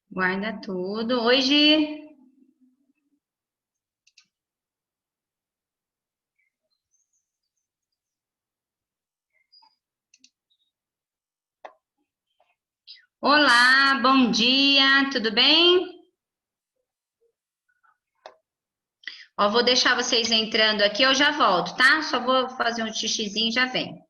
Guarda tudo. Oi, Gi. Olá, bom dia, tudo bem? Ó, vou deixar vocês entrando aqui, eu já volto, tá? Só vou fazer um xixizinho e já venho.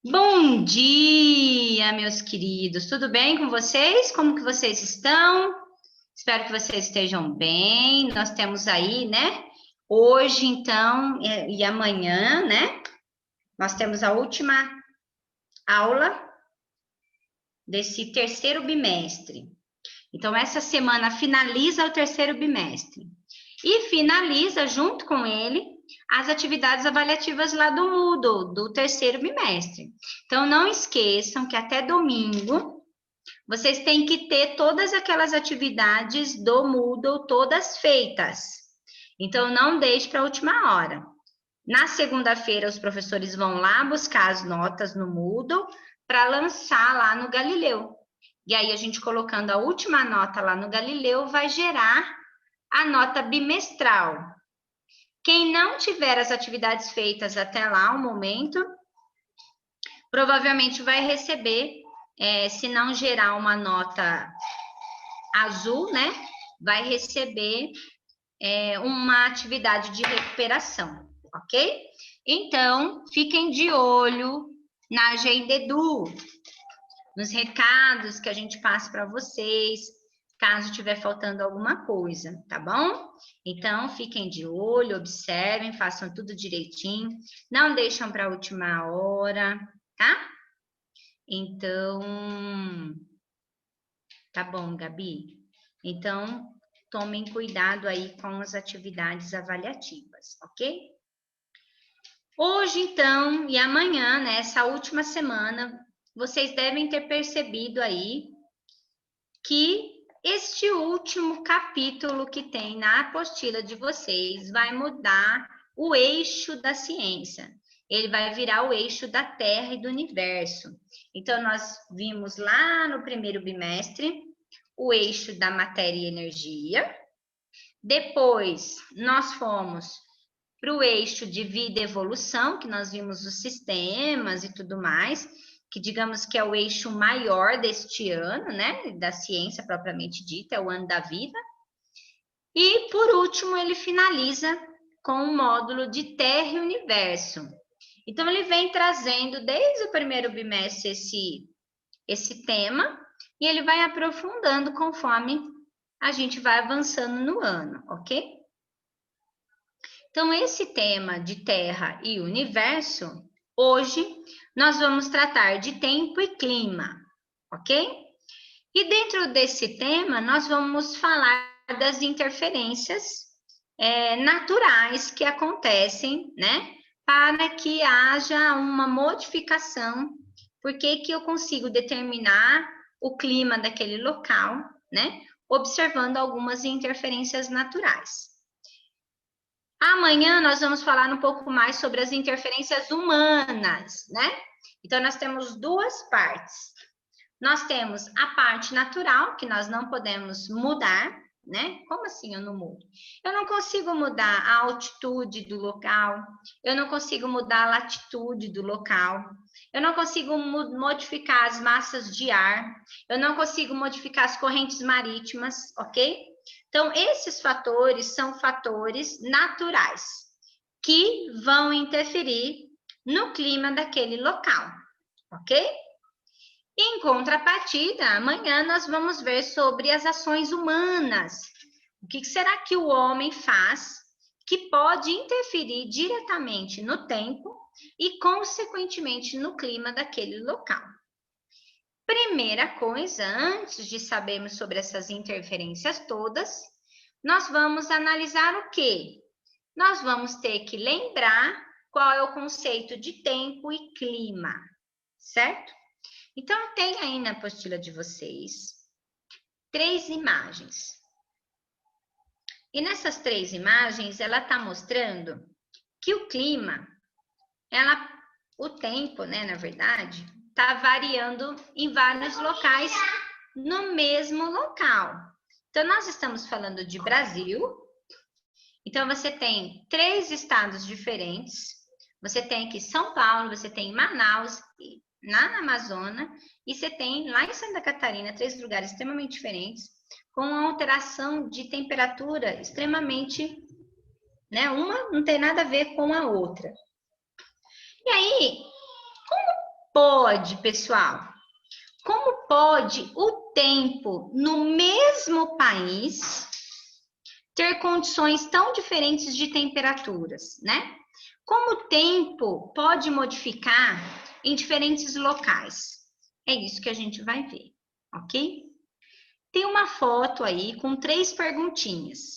Bom dia, meus queridos. Tudo bem com vocês? Como que vocês estão? Espero que vocês estejam bem. Nós temos aí, né? Hoje, então, e amanhã, né? Nós temos a última aula desse terceiro bimestre. Então, essa semana finaliza o terceiro bimestre. E finaliza, junto com ele, as atividades avaliativas lá do Moodle, do terceiro bimestre. Então, não esqueçam que até domingo, vocês têm que ter todas aquelas atividades do Moodle todas feitas. Então, não deixe para a última hora. Na segunda-feira, os professores vão lá buscar as notas no Moodle para lançar lá no Galileu. E aí, a gente colocando a última nota lá no Galileu, vai gerar a nota bimestral. Quem não tiver as atividades feitas até lá, o momento, provavelmente vai receber, se não gerar uma nota azul, né? Vai receber uma atividade de recuperação, ok? Então, fiquem de olho na Agenda Edu, nos recados que a gente passa para vocês, caso estiver faltando alguma coisa, tá bom? Então, fiquem de olho, observem, façam tudo direitinho, não deixam para a última hora, tá? Então, tá bom, Gabi? Então, tomem cuidado aí com as atividades avaliativas, ok? Hoje, então, e amanhã, nessa última semana, vocês devem ter percebido aí que este último capítulo que tem na apostila de vocês vai mudar o eixo da ciência. Ele vai virar o eixo da Terra e do universo. Então, nós vimos lá no primeiro bimestre o eixo da matéria e energia. Depois, nós fomos para o eixo de vida e evolução, que nós vimos os sistemas e tudo mais, que digamos que é o eixo maior deste ano, né, da ciência propriamente dita, é o ano da vida. E, por último, ele finaliza com o módulo de Terra e Universo. Então, ele vem trazendo, desde o primeiro bimestre, esse tema, e ele vai aprofundando conforme a gente vai avançando no ano, ok? Então, esse tema de Terra e Universo, hoje, nós vamos tratar de tempo e clima, ok? E dentro desse tema, nós vamos falar das interferências naturais que acontecem, né? Para que haja uma modificação, porque que eu consigo determinar o clima daquele local, né? Observando algumas interferências naturais. Amanhã nós vamos falar um pouco mais sobre as interferências humanas, né? Então, nós temos duas partes. Nós temos a parte natural, que nós não podemos mudar, né? Como assim eu não mudo? Eu não consigo mudar a altitude do local, eu não consigo mudar a latitude do local, eu não consigo modificar as massas de ar, eu não consigo modificar as correntes marítimas, ok? Então, esses fatores são fatores naturais que vão interferir no clima daquele local, ok? Em contrapartida, amanhã nós vamos ver sobre as ações humanas. O que será que o homem faz que pode interferir diretamente no tempo e, consequentemente, no clima daquele local? Primeira coisa, antes de sabermos sobre essas interferências todas, nós vamos analisar o quê? Nós vamos ter que lembrar qual é o conceito de tempo e clima, certo? Então, tem aí na apostila de vocês 3 imagens. E nessas 3 imagens, ela está mostrando que o clima, o tempo, né, na verdade, está variando em vários locais no mesmo local. Então, nós estamos falando de Brasil. Então, você tem 3 estados diferentes. Você tem aqui São Paulo, você tem Manaus, lá na Amazônia, e você tem lá em Santa Catarina 3 lugares extremamente diferentes, com uma alteração de temperatura extremamente, né? Uma não tem nada a ver com a outra. E aí, como pode, pessoal? Como pode o tempo no mesmo país ter condições tão diferentes de temperaturas, né? Como o tempo pode modificar em diferentes locais? É isso que a gente vai ver, ok? Tem uma foto aí com 3 perguntinhas.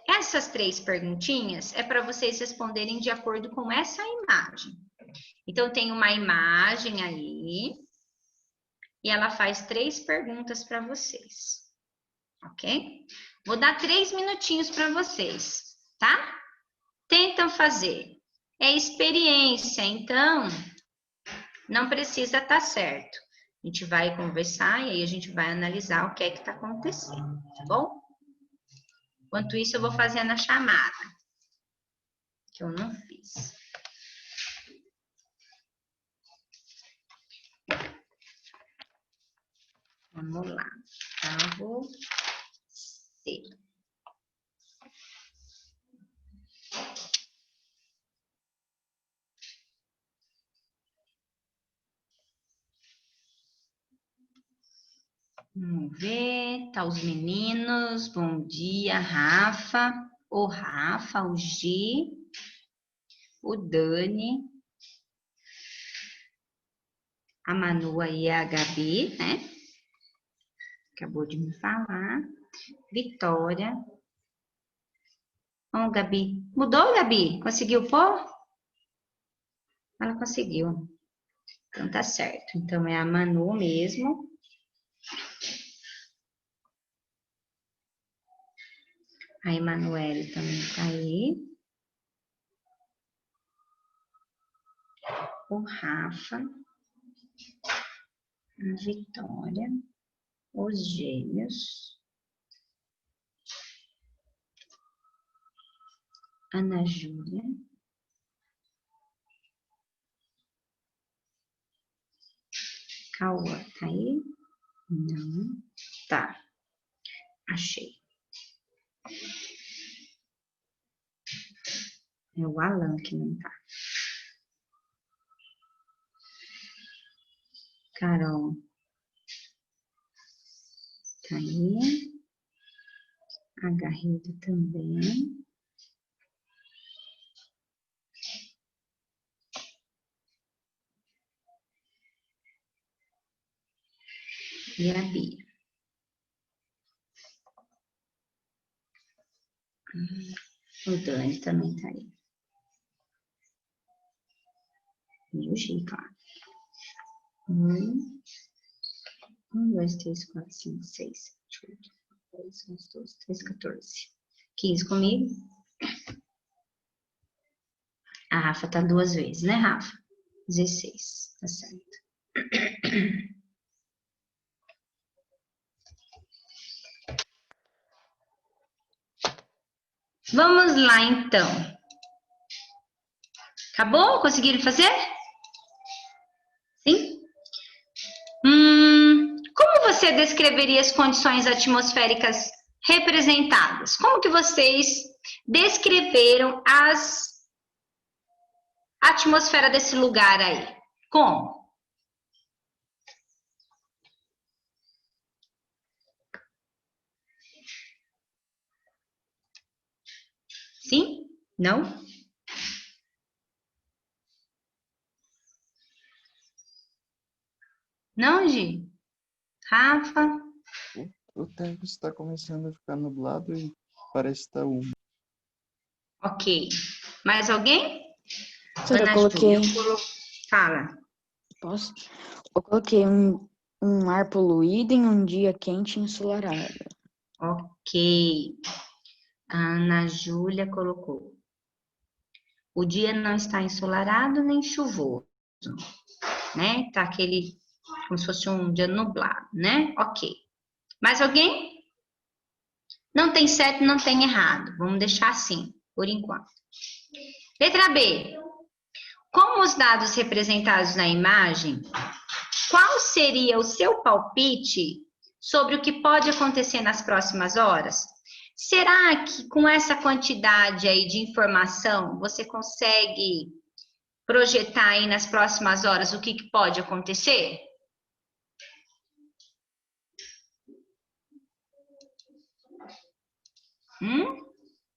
Essas 3 perguntinhas é para vocês responderem de acordo com essa imagem. Então, tem uma imagem aí e ela faz 3 perguntas para vocês, ok? Vou dar 3 minutinhos para vocês, tá? Tentam fazer. É experiência, então não precisa estar certo. A gente vai conversar e aí a gente vai analisar o que é que está acontecendo, tá bom? Enquanto isso, eu vou fazendo a chamada, que eu não fiz. Vamos lá. Cabo C. Vamos ver, tá os meninos, bom dia, Rafa, o G, o Dani, a Manu aí é a Gabi, né? Acabou de me falar, Vitória. Ó, Gabi, mudou, Gabi? Conseguiu pôr? Ela conseguiu. Então, tá certo. Então, é a Manu mesmo. A Emanuele também tá aí. O Rafa. A Vitória. Os gêmeos. Ana Júlia. Cauã, tá aí? Não. Tá. Achei. É o Alan que não tá. Carol. Tá aí. A Garrido também. E a Bia. O Dani também tá aí. E o G, claro. 1, 2, 3, 4, 5, 6, 7, 8, 9, 10, 11, 12, 13, 14. 15 comigo. A Rafa tá 2 vezes, né, Rafa? 16, tá certo. Vamos lá, então. Acabou? Conseguiram fazer? Sim? Como você descreveria as condições atmosféricas representadas? Como que vocês descreveram a atmosfera desse lugar aí? Como? Sim? Não? Não, Gi? Rafa? O tempo está começando a ficar nublado e parece estar úmido. Ok. Mais alguém? Eu coloquei. Fala. Posso? Eu coloquei um ar poluído em um dia quente e ensolarado. Ok. A Ana Júlia colocou. O dia não está ensolarado nem chuvoso, né? Tá aquele, como se fosse um dia nublado, né? Ok. Mais alguém? Não tem certo, não tem errado. Vamos deixar assim, por enquanto. Letra B. Como os dados representados na imagem, qual seria o seu palpite sobre o que pode acontecer nas próximas horas? Será que com essa quantidade aí de informação você consegue projetar aí nas próximas horas o que pode acontecer?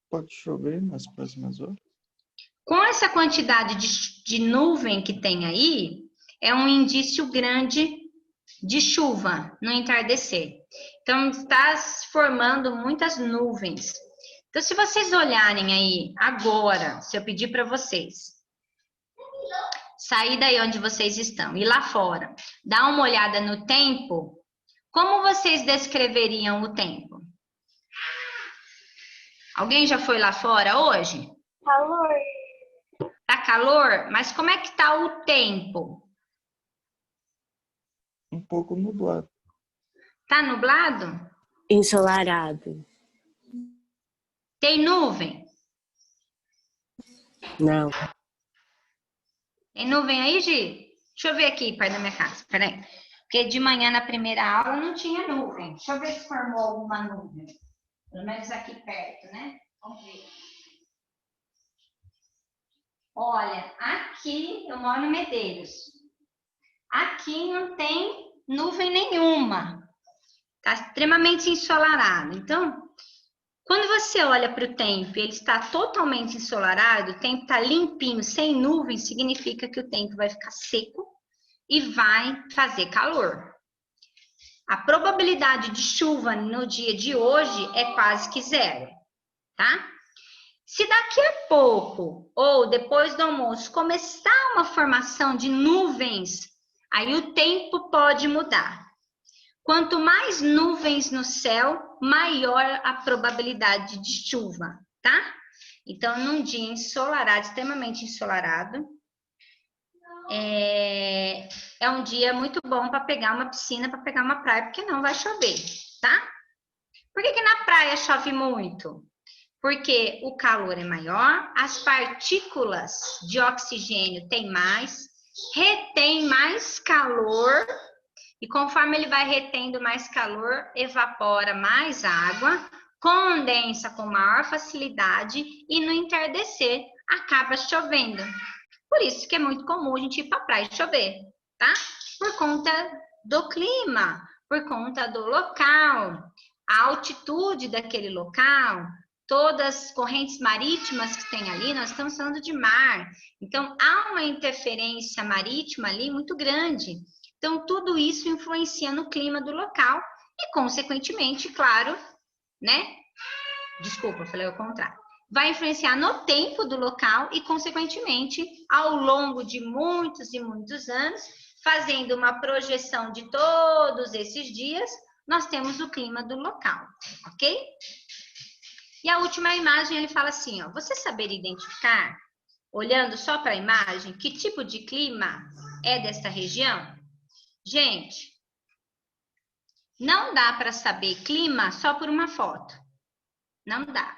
Pode chover nas próximas horas? Com essa quantidade de nuvem que tem aí, é um indício grande de chuva no entardecer. Então, está se formando muitas nuvens. Então, se vocês olharem aí agora, se eu pedir para vocês sair daí onde vocês estão e lá fora, dar uma olhada no tempo, como vocês descreveriam o tempo? Alguém já foi lá fora hoje? Calor. Tá calor? Mas como é que tá o tempo? Um pouco nublado. Tá nublado? Ensolarado. Tem nuvem? Não. Tem nuvem aí, Gi? Deixa eu ver aqui, perto da minha casa. Peraí. Porque de manhã na primeira aula não tinha nuvem. Deixa eu ver se formou alguma nuvem. Pelo menos aqui perto, né? Vamos ver. Olha, aqui eu moro no Medeiros. Aqui não tem nuvem nenhuma. Está extremamente ensolarado. Então, quando você olha para o tempo e ele está totalmente ensolarado, o tempo está limpinho, sem nuvem, significa que o tempo vai ficar seco e vai fazer calor. A probabilidade de chuva no dia de hoje é quase que zero, tá? Se daqui a pouco ou depois do almoço começar uma formação de nuvens Aí o tempo pode mudar. Quanto mais nuvens no céu, maior a probabilidade de chuva, tá? Então, num dia ensolarado, extremamente ensolarado, é um dia muito bom para pegar uma piscina, para pegar uma praia, porque não vai chover, tá? Por que na praia chove muito? Porque o calor é maior, as partículas de oxigênio têm mais, retém mais calor, e conforme ele vai retendo mais calor, evapora mais água, condensa com maior facilidade e no entardecer acaba chovendo. Por isso que é muito comum a gente ir para a praia e chover, tá? Por conta do clima, por conta do local, a altitude daquele local, todas as correntes marítimas que tem ali, nós estamos falando de mar. Então, há uma interferência marítima ali muito grande. Então, tudo isso influencia no clima do local e, consequentemente, claro, né? Desculpa, eu falei o contrário. Vai influenciar no tempo do local e, consequentemente, ao longo de muitos e muitos anos, fazendo uma projeção de todos esses dias, nós temos o clima do local, ok? E a última imagem, ele fala assim, ó, você saber identificar, olhando só para a imagem, que tipo de clima é desta região? Gente, não dá para saber clima só por uma foto. Não dá.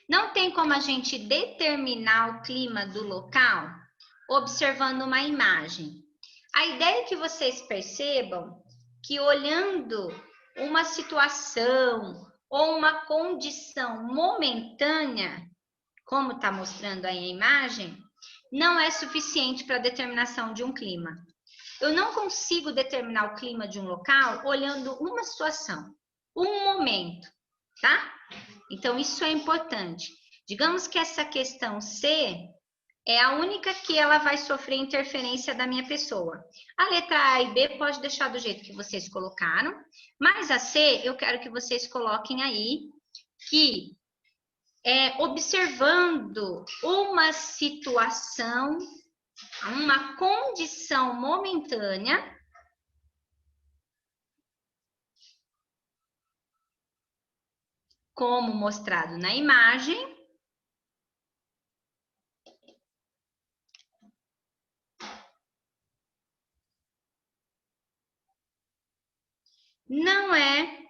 Não tem como a gente determinar o clima do local observando uma imagem. A ideia é que vocês percebam que olhando uma situação ou uma condição momentânea, como está mostrando aí a imagem, não é suficiente para a determinação de um clima. Eu não consigo determinar o clima de um local olhando uma situação, um momento, tá? Então, isso é importante. Digamos que essa questão C é a única que ela vai sofrer interferência da minha pessoa. A letra A e B pode deixar do jeito que vocês colocaram, mas a C eu quero que vocês coloquem aí que observando uma situação, uma condição momentânea, como mostrado na imagem, não é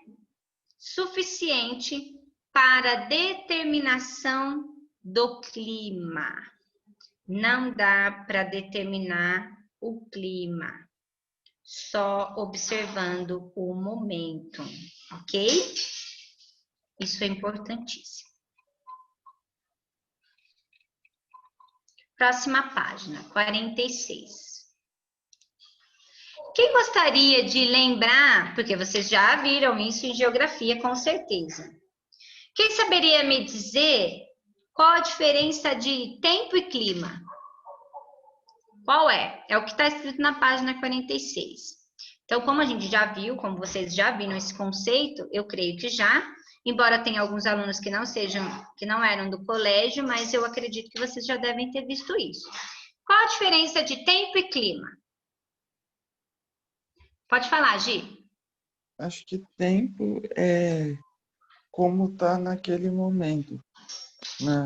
suficiente para a determinação do clima. Não dá para determinar o clima, só observando o momento, ok? Isso é importantíssimo. Próxima página, 46. Quem gostaria de lembrar, porque vocês já viram isso em geografia, com certeza. Quem saberia me dizer qual a diferença de tempo e clima? Qual é? É o que está escrito na página 46. Então, como a gente já viu, como vocês já viram esse conceito, eu creio que já, embora tenha alguns alunos que não eram do colégio, mas eu acredito que vocês já devem ter visto isso. Qual a diferença de tempo e clima? Pode falar, Gi. Acho que tempo é como tá naquele momento,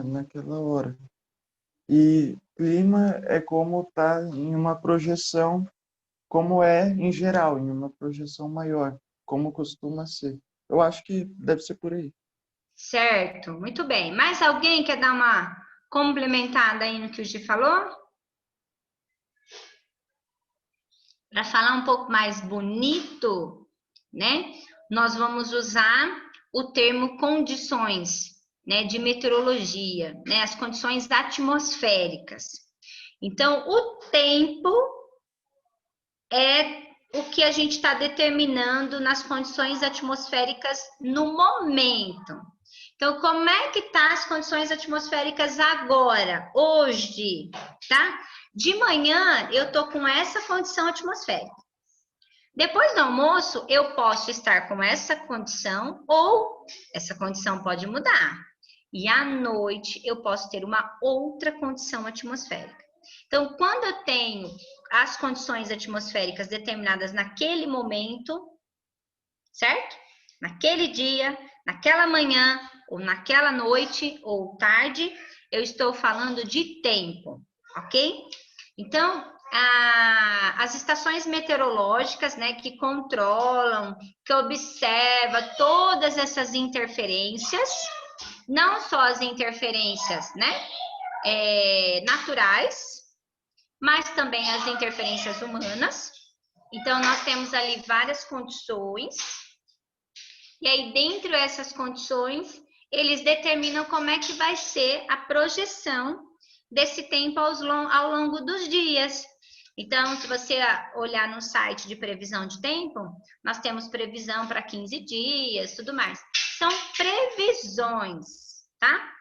naquela hora. E clima é como tá em uma projeção, como é em geral, em uma projeção maior, como costuma ser. Eu acho que deve ser por aí. Certo, muito bem. Mais alguém quer dar uma complementada aí no que o Gi falou? Para falar um pouco mais bonito, né? Nós vamos usar o termo condições, né, de meteorologia, né, as condições atmosféricas. Então, o tempo é o que a gente está determinando nas condições atmosféricas no momento. Então, como é que tá as condições atmosféricas agora, hoje, tá? De manhã, eu tô com essa condição atmosférica. Depois do almoço, eu posso estar com essa condição ou essa condição pode mudar. E à noite, eu posso ter uma outra condição atmosférica. Então, quando eu tenho as condições atmosféricas determinadas naquele momento, certo? Naquele dia, naquela manhã, ou naquela noite, ou tarde, eu estou falando de tempo, ok? Então, as estações meteorológicas, né, que controlam, que observam todas essas interferências, não só as interferências, né, naturais, mas também as interferências humanas. Então, nós temos ali várias condições, e aí, dentro dessas condições, eles determinam como é que vai ser a projeção desse tempo ao longo dos dias. Então, se você olhar no site de previsão de tempo, nós temos previsão para 15 dias, tudo mais. São previsões, tá?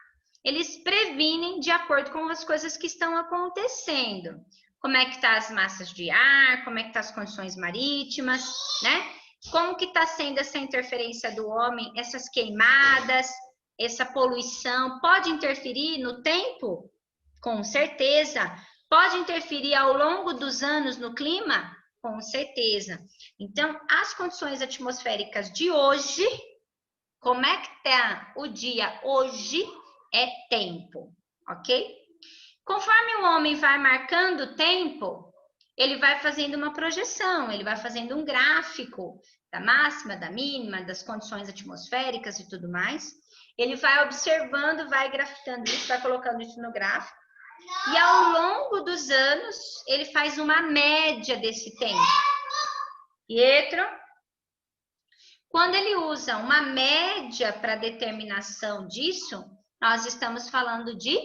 Eles previnem de acordo com as coisas que estão acontecendo. Como é que tá as massas de ar, como é que tá as condições marítimas, né? Como que está sendo essa interferência do homem, essas queimadas, essa poluição, pode interferir no tempo? Com certeza. Pode interferir ao longo dos anos no clima? Com certeza. Então, as condições atmosféricas de hoje, como é que está o dia hoje, é tempo, ok? Conforme o homem vai marcando o tempo, ele vai fazendo uma projeção, ele vai fazendo um gráfico da máxima, da mínima, das condições atmosféricas e tudo mais. Ele vai observando, vai grafitando isso, vai colocando isso no gráfico. E ao longo dos anos, ele faz uma média desse tempo. Pietro? Quando ele usa uma média para determinação disso, nós estamos falando de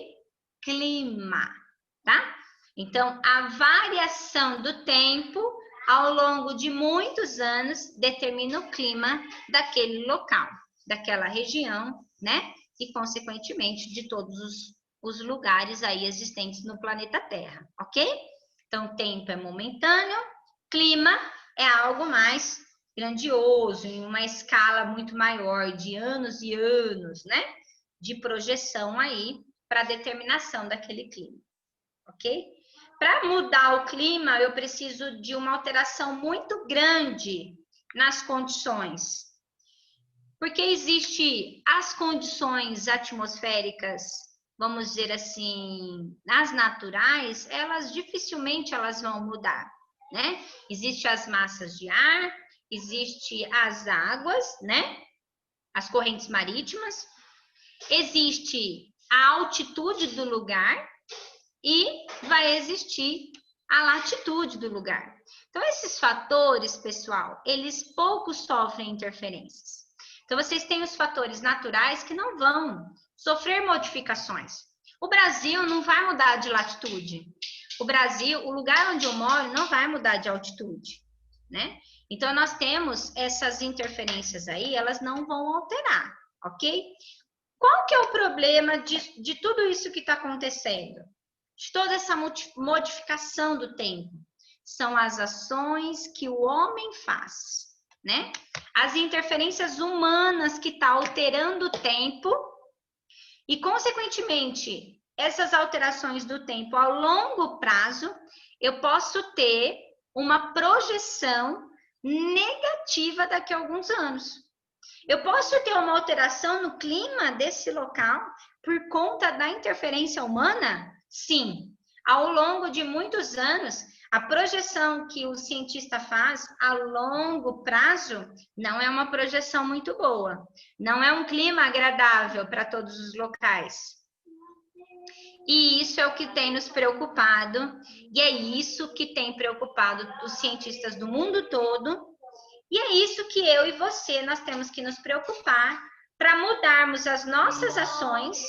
clima, tá? Então, a variação do tempo ao longo de muitos anos determina o clima daquele local, daquela região, né? E, consequentemente, de todos os lugares aí existentes no planeta Terra, ok? Então, tempo é momentâneo, clima é algo mais grandioso, em uma escala muito maior, de anos e anos, né? De projeção aí para a determinação daquele clima, ok? Para mudar o clima, eu preciso de uma alteração muito grande nas condições. Porque existe as condições atmosféricas, vamos dizer assim, as naturais, elas dificilmente elas vão mudar, né? Existem as massas de ar, existe as águas, né? As correntes marítimas, existe a altitude do lugar e vai existir a latitude do lugar. Então, esses fatores, pessoal, eles pouco sofrem interferências. Então, vocês têm os fatores naturais que não vão sofrer modificações. O Brasil não vai mudar de latitude. O Brasil, o lugar onde eu moro, não vai mudar de altitude, né? Então, nós temos essas interferências aí, elas não vão alterar, ok? Qual que é o problema de tudo isso que está acontecendo? De toda essa modificação do tempo? São as ações que o homem faz, né? As interferências humanas que estão alterando o tempo e, consequentemente, essas alterações do tempo a longo prazo, eu posso ter uma projeção negativa daqui a alguns anos. Eu posso ter uma alteração no clima desse local por conta da interferência humana? Sim. Ao longo de muitos anos, a projeção que o cientista faz a longo prazo não é uma projeção muito boa. Não é um clima agradável para todos os locais. E isso é o que tem nos preocupado, e é isso que tem preocupado os cientistas do mundo todo. E é isso que eu e você, nós temos que nos preocupar para mudarmos as nossas ações,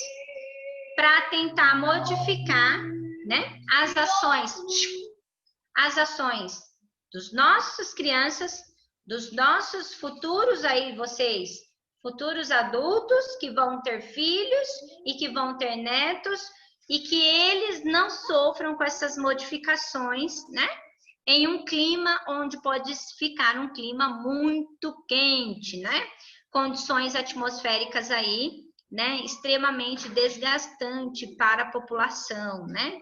para tentar modificar, né, as ações dos nossos crianças, dos nossos futuros aí, vocês, futuros adultos que vão ter filhos e que vão ter netos e que eles não sofram com essas modificações, né? Em um clima onde pode ficar um clima muito quente, né? Condições atmosféricas aí, né? Extremamente desgastante para a população, né?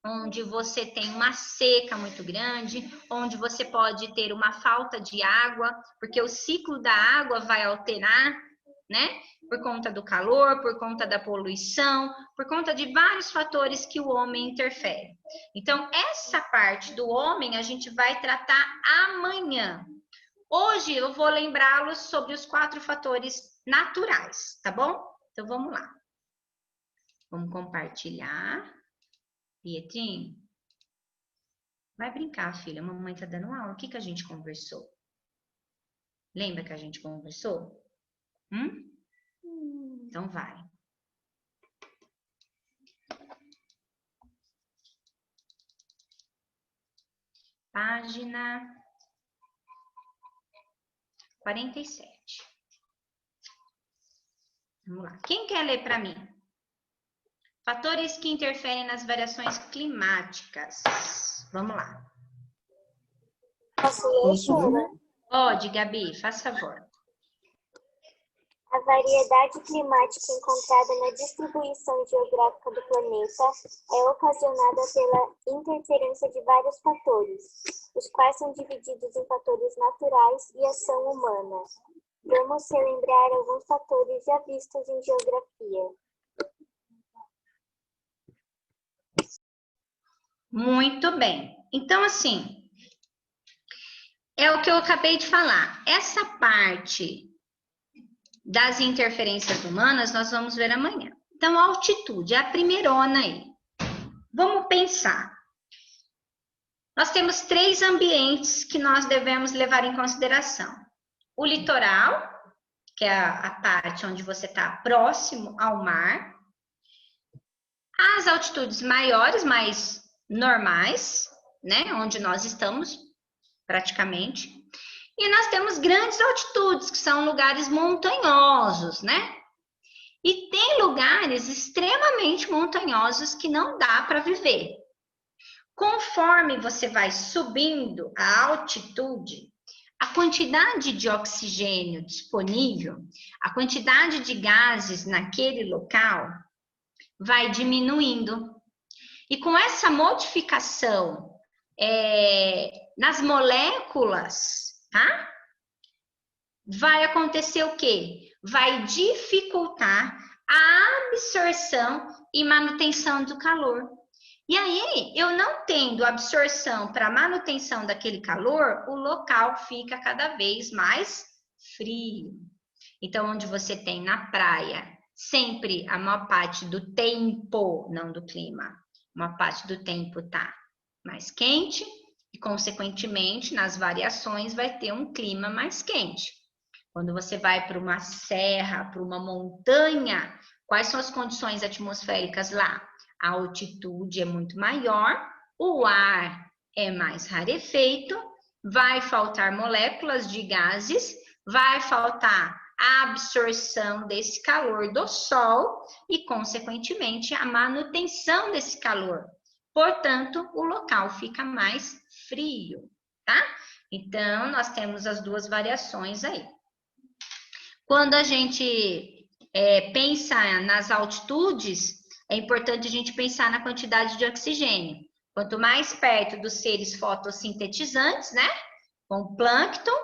onde você tem uma seca muito grande, onde você pode ter uma falta de água, porque o ciclo da água vai alterar, né? Por conta do calor, por conta da poluição, por conta de vários fatores que o homem interfere. Então, essa parte do homem a gente vai tratar amanhã. Hoje eu vou lembrá-los sobre os 4 fatores naturais, tá bom? Então, vamos lá. Vamos compartilhar. Pietrinho, vai brincar, filha. A mamãe tá dando aula. O que que a gente conversou? Lembra que a gente conversou? Então vai. Página 47. Vamos lá. Quem quer ler para mim? Fatores que interferem nas variações climáticas. Vamos lá. Posso ler, Sheila? Pode, Gabi, faz favor. A variedade climática encontrada na distribuição geográfica do planeta é ocasionada pela interferência de vários fatores, os quais são divididos em fatores naturais e ação humana. Vamos relembrar alguns fatores já vistos em geografia. Muito bem. Então, assim, é o que eu acabei de falar. Essa parte das interferências humanas nós vamos ver amanhã. Então, a altitude é a primeirona aí. Vamos pensar. Nós temos 3 ambientes que nós devemos levar em consideração. O litoral, que é a parte onde você está próximo ao mar. As altitudes maiores, mais normais, né? Onde nós estamos, praticamente. E nós temos grandes altitudes, que são lugares montanhosos, né? E tem lugares extremamente montanhosos que não dá para viver. Conforme você vai subindo a altitude, a quantidade de oxigênio disponível, a quantidade de gases naquele local vai diminuindo. E com essa modificação nas moléculas, tá? Vai acontecer o quê? Vai dificultar a absorção e manutenção do calor. E aí, eu não tendo absorção para manutenção daquele calor, o local fica cada vez mais frio. Então, onde você tem na praia, sempre a maior parte do tempo, não do clima, uma parte do tempo tá mais quente e, consequentemente, nas variações vai ter um clima mais quente. Quando você vai para uma serra, para uma montanha, quais são as condições atmosféricas lá? A altitude é muito maior, o ar é mais rarefeito, vai faltar moléculas de gases, vai faltar a absorção desse calor do sol e, consequentemente, a manutenção desse calor. Portanto, o local fica mais frio, tá? Então, nós temos as 2 variações aí. Quando a gente pensa nas altitudes, é importante a gente pensar na quantidade de oxigênio. Quanto mais perto dos seres fotossintetizantes, né? Com plâncton,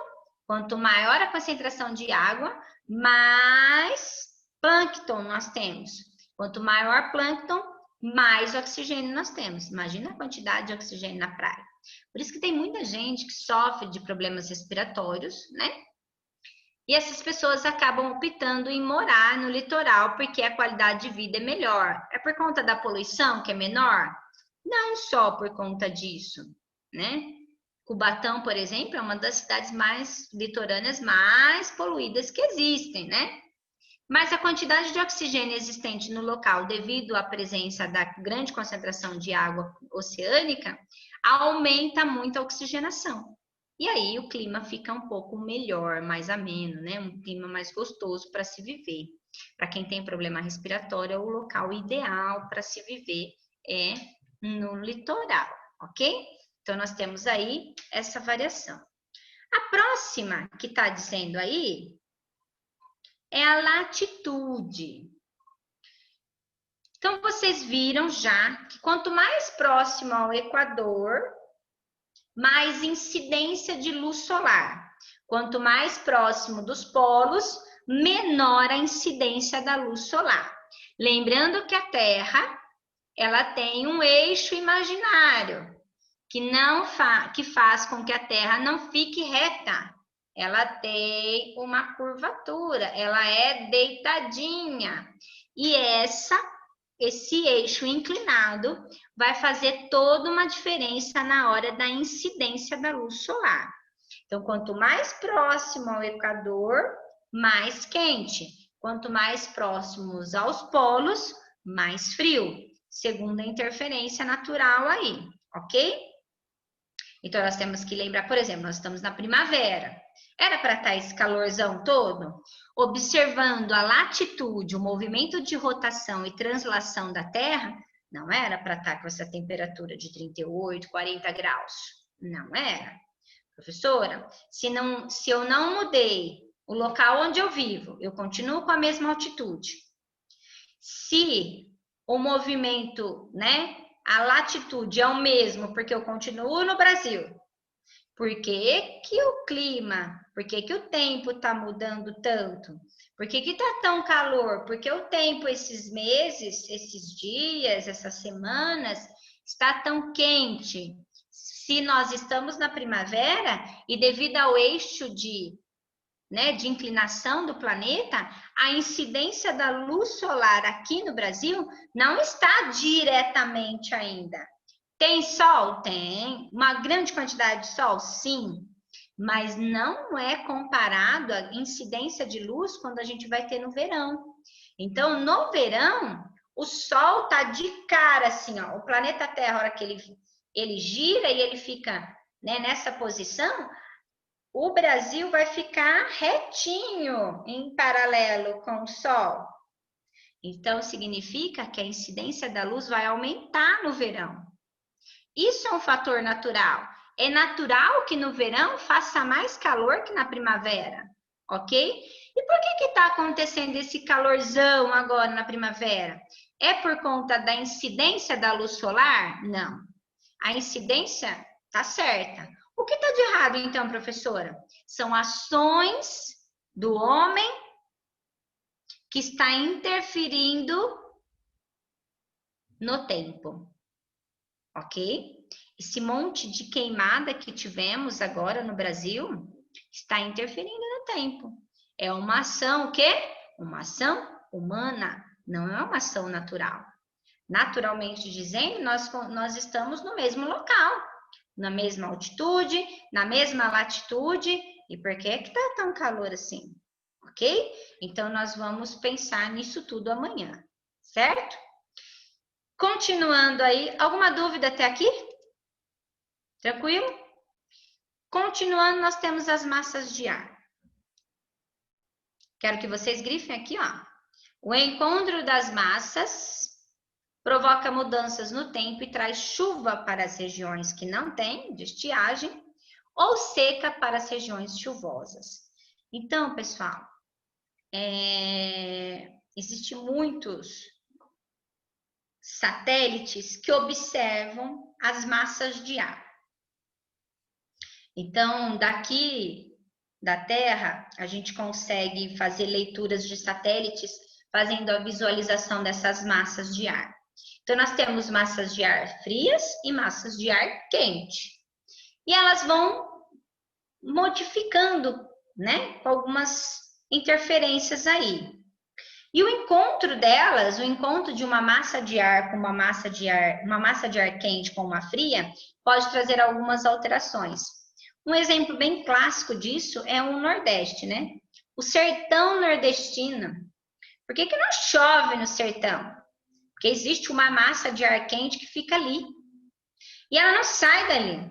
quanto maior a concentração de água, mais plâncton nós temos. Quanto maior plâncton, mais oxigênio nós temos. Imagina a quantidade de oxigênio na praia. Por isso que tem muita gente que sofre de problemas respiratórios, né? E essas pessoas acabam optando em morar no litoral porque a qualidade de vida é melhor. É por conta da poluição que é menor? Não só por conta disso, né? Cubatão, por exemplo, é uma das cidades mais litorâneas mais poluídas que existem, né? Mas a quantidade de oxigênio existente no local, devido à presença da grande concentração de água oceânica, aumenta muito a oxigenação. E aí o clima fica um pouco melhor, mais ameno, né? Um clima mais gostoso para se viver. Para quem tem problema respiratório, o local ideal para se viver é no litoral, ok? Então, nós temos aí essa variação. A próxima que está dizendo aí é a latitude. Então, Então, vocês viram já que quanto mais próximo ao Equador, mais incidência de luz solar. Quanto mais próximo dos polos, menor a incidência da luz solar. Lembrando que a Terra, ela tem um eixo imaginário, que faz com que a Terra não fique reta. Ela tem uma curvatura, ela é deitadinha. E esse eixo inclinado vai fazer toda uma diferença na hora da incidência da luz solar. Então, quanto mais próximo ao Equador, mais quente. Quanto mais próximos aos polos, mais frio, segundo a interferência natural aí, ok? Então, nós temos que lembrar, por exemplo, nós estamos na primavera. Era para estar esse calorzão todo? Observando a latitude, o movimento de rotação e translação da Terra, não era para estar com essa temperatura de 38, 40 graus. Não era. Professora, se eu não mudei o local onde eu vivo, eu continuo com a mesma altitude. Se o movimento, né, a latitude é o mesmo, porque eu continuo no Brasil. Por que que o clima, por que que o tempo está mudando tanto? Por que que está tão calor? Porque o tempo, esses meses, esses dias, essas semanas, está tão quente. Se nós estamos na primavera e devido ao eixo de inclinação do planeta, a incidência da luz solar aqui no Brasil não está diretamente ainda. Tem sol? Tem. Uma grande quantidade de sol? Sim. Mas não é comparado à incidência de luz quando a gente vai ter no verão. Então, no verão, o sol tá de cara, assim, ó. O planeta Terra, a hora que ele gira e ele fica, né, nessa posição, o Brasil vai ficar retinho em paralelo com o sol. Então, significa que a incidência da luz vai aumentar no verão. Isso é um fator natural. É natural que no verão faça mais calor que na primavera, ok? E por que está acontecendo esse calorzão agora na primavera? É por conta da incidência da luz solar? Não. A incidência está certa. O que está de errado, então, professora? São ações do homem que está interferindo no tempo. Ok? Esse monte de queimada que tivemos agora no Brasil está interferindo no tempo. É uma ação o quê? Uma ação humana, não é uma ação natural. Naturalmente dizendo, nós estamos no mesmo local, na mesma altitude, na mesma latitude. E por que é que está tão calor assim? Ok? Então, nós vamos pensar nisso tudo amanhã, certo? Continuando aí, alguma dúvida até aqui? Tranquilo? Continuando, nós temos as massas de ar. Quero que vocês grifem aqui, ó. O encontro das massas provoca mudanças no tempo e traz chuva para as regiões que não têm de estiagem ou seca para as regiões chuvosas. Então, pessoal, existem muitos satélites que observam as massas de ar. Então, daqui da Terra, a gente consegue fazer leituras de satélites fazendo a visualização dessas massas de ar. Então, nós temos massas de ar frias e massas de ar quente. E elas vão modificando, né, com algumas interferências aí. E o encontro delas, o encontro de uma massa de ar com uma massa de ar quente com uma fria, pode trazer algumas alterações. Um exemplo bem clássico disso é o Nordeste, né? O sertão nordestino. Por que não chove no sertão? Porque existe uma massa de ar quente que fica ali. E ela não sai dali.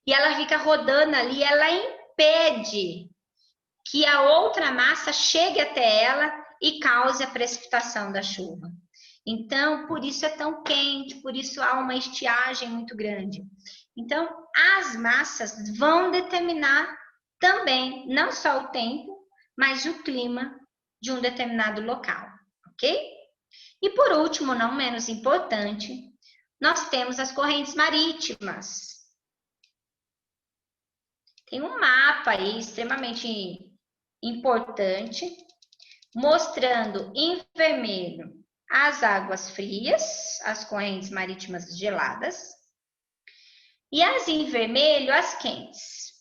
E ela fica rodando ali, ela impede que a outra massa chegue até ela e cause a precipitação da chuva. Então, por isso é tão quente, por isso há uma estiagem muito grande. Então, as massas vão determinar também, não só o tempo, mas o clima de um determinado local, ok? E por último, não menos importante, nós temos as correntes marítimas. Tem um mapa aí extremamente importante, mostrando em vermelho as águas frias, as correntes marítimas geladas, e as em vermelho, as quentes.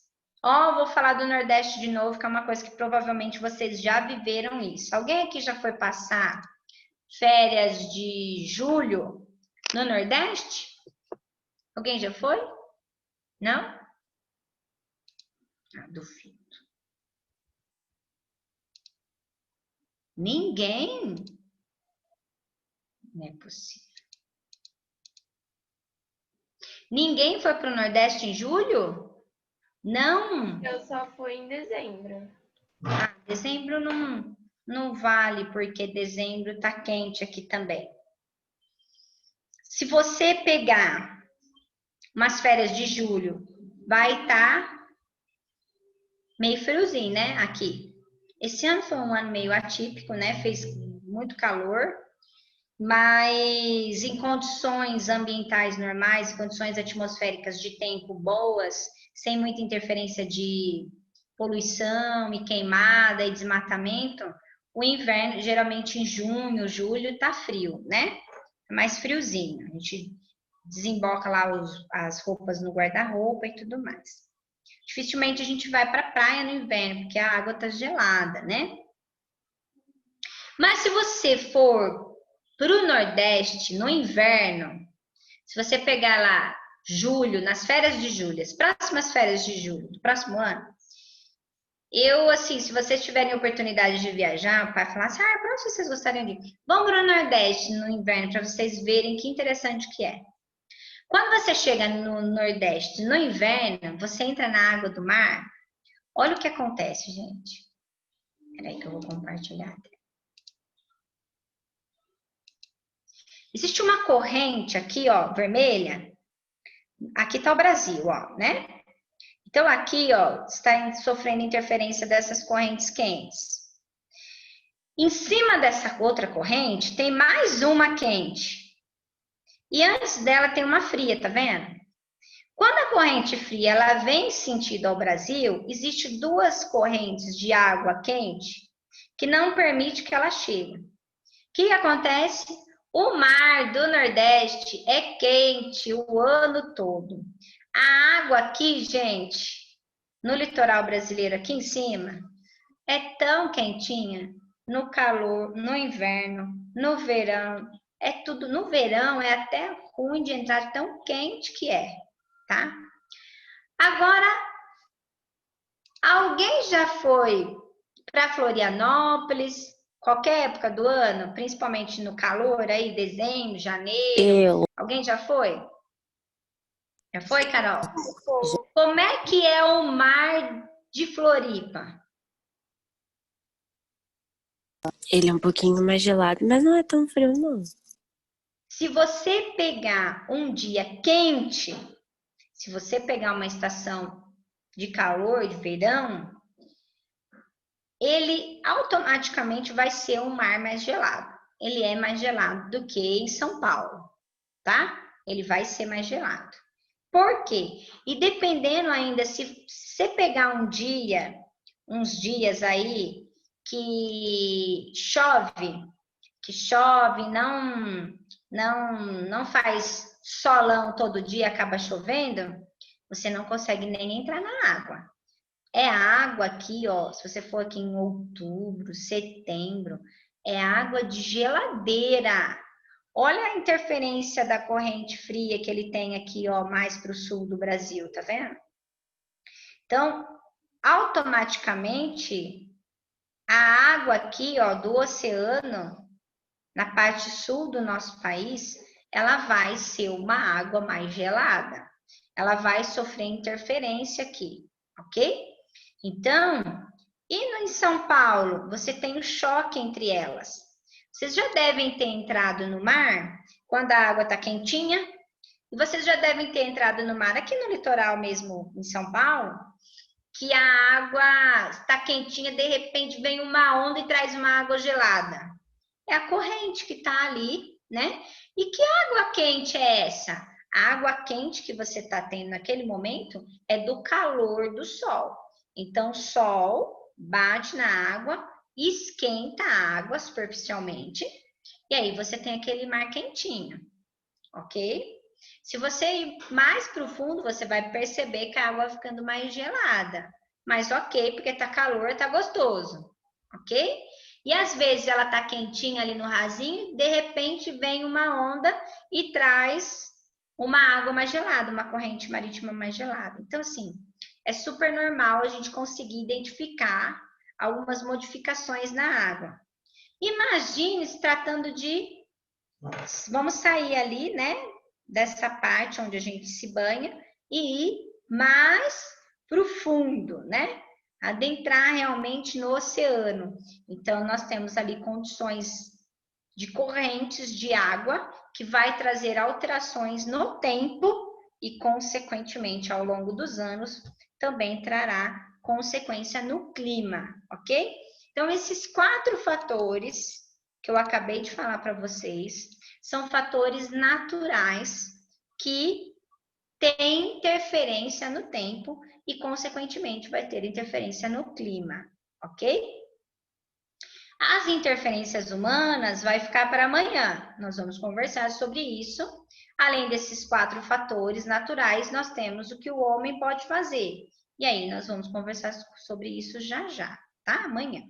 Ó, vou falar do Nordeste de novo, que é uma coisa que provavelmente vocês já viveram isso. Alguém aqui já foi passar férias de julho no Nordeste? Alguém já foi? Não? Ah, duvido. Ninguém? Não é possível. Ninguém foi para o Nordeste em julho? Não? Eu só fui em dezembro. Ah, dezembro não vale, porque dezembro tá quente aqui também. Se você pegar umas férias de julho, vai estar meio friozinho, né? Aqui. Esse ano foi um ano meio atípico, né? Fez muito calor, mas em condições ambientais normais, em condições atmosféricas de tempo boas, sem muita interferência de poluição e queimada e desmatamento, o inverno, geralmente em junho, julho, tá frio, né? É mais friozinho. A gente desemboca lá as roupas no guarda-roupa e tudo mais. Dificilmente a gente vai para a praia no inverno, porque a água tá gelada, né? Mas se você for para o Nordeste no inverno, se você pegar lá julho, nas férias de julho, as próximas férias de julho do próximo ano, eu, assim, se vocês tiverem oportunidade de viajar, o pai falar assim, para onde vocês gostariam de ir? Vamos para o Nordeste no inverno, para vocês verem que interessante que é. Quando você chega no Nordeste no inverno, você entra na água do mar, olha o que acontece, gente. Peraí que eu vou compartilhar. Existe uma corrente aqui, ó, vermelha. Aqui tá o Brasil, ó, né? Então, aqui, ó, está sofrendo interferência dessas correntes quentes. Em cima dessa outra corrente, tem mais uma quente. E antes dela tem uma fria, tá vendo? Quando a corrente fria ela vem em sentido ao Brasil, existem duas correntes de água quente que não permite que ela chegue. O que acontece? O mar do Nordeste é quente o ano todo. A água aqui, gente, no litoral brasileiro, aqui em cima, é tão quentinha. No calor, no inverno, no verão, é tudo. No verão é até ruim de entrar, tão quente que é, tá? Agora, alguém já foi para Florianópolis, qualquer época do ano, principalmente no calor, aí, dezembro, janeiro? Alguém já foi? Já foi, Carol? Como é que é o mar de Floripa? Ele é um pouquinho mais gelado, mas não é tão frio, não. Se você pegar um dia quente, se você pegar uma estação de calor, de verão, ele automaticamente vai ser um mar mais gelado. Ele é mais gelado do que em São Paulo, tá? Ele vai ser mais gelado. Por quê? E dependendo ainda, se você pegar um dia, uns dias aí, que chove, não faz solão todo dia, acaba chovendo, você não consegue nem entrar na água. É água aqui, ó, se você for aqui em outubro, setembro, é água de geladeira. Olha a interferência da corrente fria que ele tem aqui, ó, mais para o sul do Brasil, tá vendo? Então, automaticamente, a água aqui, ó, do oceano, na parte sul do nosso país, ela vai ser uma água mais gelada. Ela vai sofrer interferência aqui, ok? Então, e em São Paulo, você tem o choque entre elas. Vocês já devem ter entrado no mar quando a água está quentinha, e vocês já devem ter entrado no mar aqui no litoral mesmo, em São Paulo, que a água está quentinha, de repente vem uma onda e traz uma água gelada. é a corrente que está ali, né? E que água quente é essa? A água quente que você está tendo naquele momento é do calor do sol. Então, o sol bate na água, esquenta a água superficialmente, e aí você tem aquele mar quentinho, ok? Se você ir mais profundo, você vai perceber que a água vai ficando mais gelada. Mas ok, porque tá calor, tá gostoso, ok? E às vezes ela tá quentinha ali no rasinho, de repente vem uma onda e traz uma água mais gelada, uma corrente marítima mais gelada. Então, assim, é super normal a gente conseguir identificar algumas modificações na água. Imagine se tratando de... Vamos sair ali, né, dessa parte onde a gente se banha e ir mais profundo, né? Adentrar realmente no oceano. Então, nós temos ali condições de correntes de água que vai trazer alterações no tempo e, consequentemente, ao longo dos anos, também trará consequência no clima, ok? Então, esses 4 fatores que eu acabei de falar para vocês são fatores naturais que têm interferência no tempo e, consequentemente, vai ter interferência no clima, ok? As interferências humanas vai ficar para amanhã. Nós vamos conversar sobre isso. Além desses 4 fatores naturais, nós temos o que o homem pode fazer. E aí, nós vamos conversar sobre isso já já, tá? Amanhã.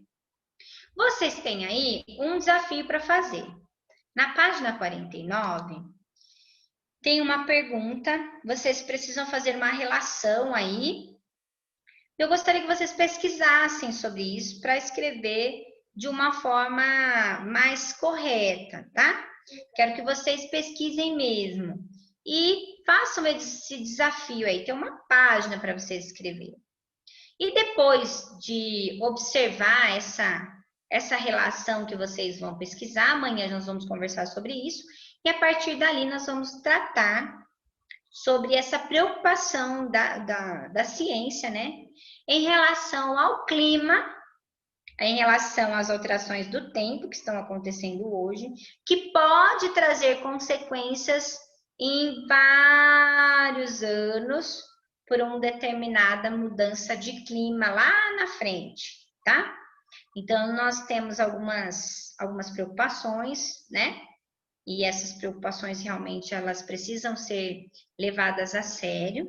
Vocês têm aí um desafio para fazer. Na página 49, tem uma pergunta. Vocês precisam fazer uma relação aí. Eu gostaria que vocês pesquisassem sobre isso para escrever de uma forma mais correta, tá? Quero que vocês pesquisem mesmo. E façam esse desafio aí. Tem uma página para vocês escreverem. E depois de observar essa relação que vocês vão pesquisar, amanhã nós vamos conversar sobre isso, e a partir dali nós vamos tratar sobre essa preocupação da ciência, né, em relação ao clima, em relação às alterações do tempo que estão acontecendo hoje, que pode trazer consequências em vários anos por uma determinada mudança de clima lá na frente, tá? Então, nós temos algumas preocupações, né? E essas preocupações realmente elas precisam ser levadas a sério.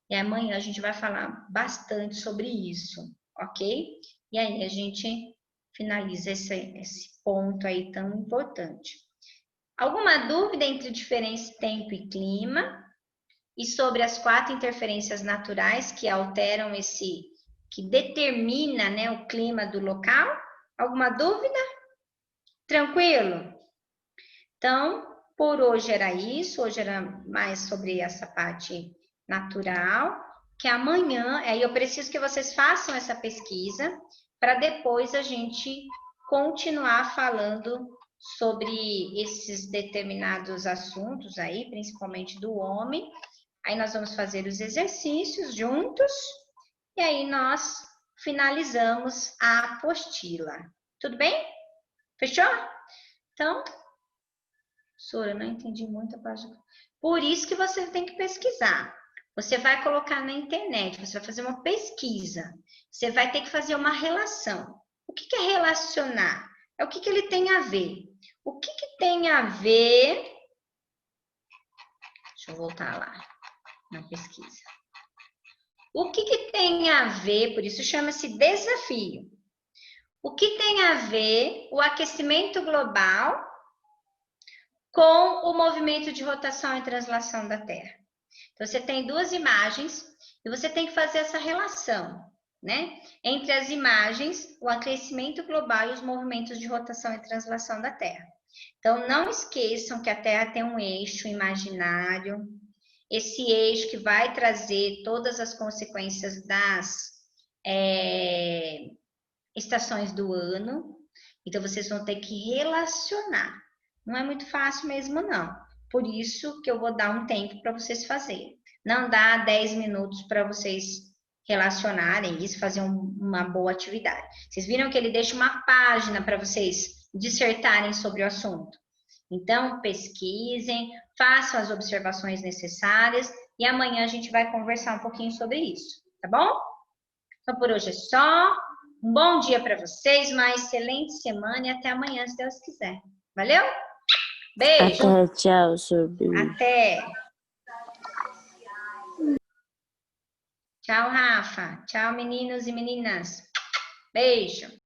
E amanhã a gente vai falar bastante sobre isso, ok? E aí a gente finaliza esse ponto aí tão importante. Alguma dúvida entre diferença tempo e clima? E sobre as 4 interferências naturais que alteram que determina, né, o clima do local? Alguma dúvida? Tranquilo? Então, por hoje era isso, hoje era mais sobre essa parte natural, que amanhã, aí eu preciso que vocês façam essa pesquisa, para depois a gente continuar falando sobre esses determinados assuntos aí, principalmente do homem. Aí nós vamos fazer os exercícios juntos, e aí nós finalizamos a apostila. Tudo bem? Fechou? Então, Sora, não entendi muito a página. Por isso que você tem que pesquisar. Você vai colocar na internet, você vai fazer uma pesquisa. Você vai ter que fazer uma relação. O que é relacionar? É o que ele tem a ver. O que tem a ver... Deixa eu voltar lá na pesquisa. O que tem a ver, por isso chama-se desafio. O que tem a ver o aquecimento global com o movimento de rotação e translação da Terra? Então, você tem 2 imagens e você tem que fazer essa relação, né? Entre as imagens, o aquecimento global e os movimentos de rotação e translação da Terra. Então, não esqueçam que a Terra tem um eixo imaginário, esse eixo que vai trazer todas as consequências das estações do ano. Então, vocês vão ter que relacionar. Não é muito fácil mesmo, não. Por isso que eu vou dar um tempo para vocês fazerem. Não dá 10 minutos para vocês relacionarem isso, fazer uma boa atividade. Vocês viram que ele deixa uma página para vocês dissertarem sobre o assunto. Então, pesquisem, façam as observações necessárias e amanhã a gente vai conversar um pouquinho sobre isso, tá bom? Então, por hoje é só. Um bom dia para vocês, uma excelente semana e até amanhã, se Deus quiser. Valeu? Beijo! Até, tchau, sobre. Até! Tchau, Rafa. Tchau, meninos e meninas. Beijo!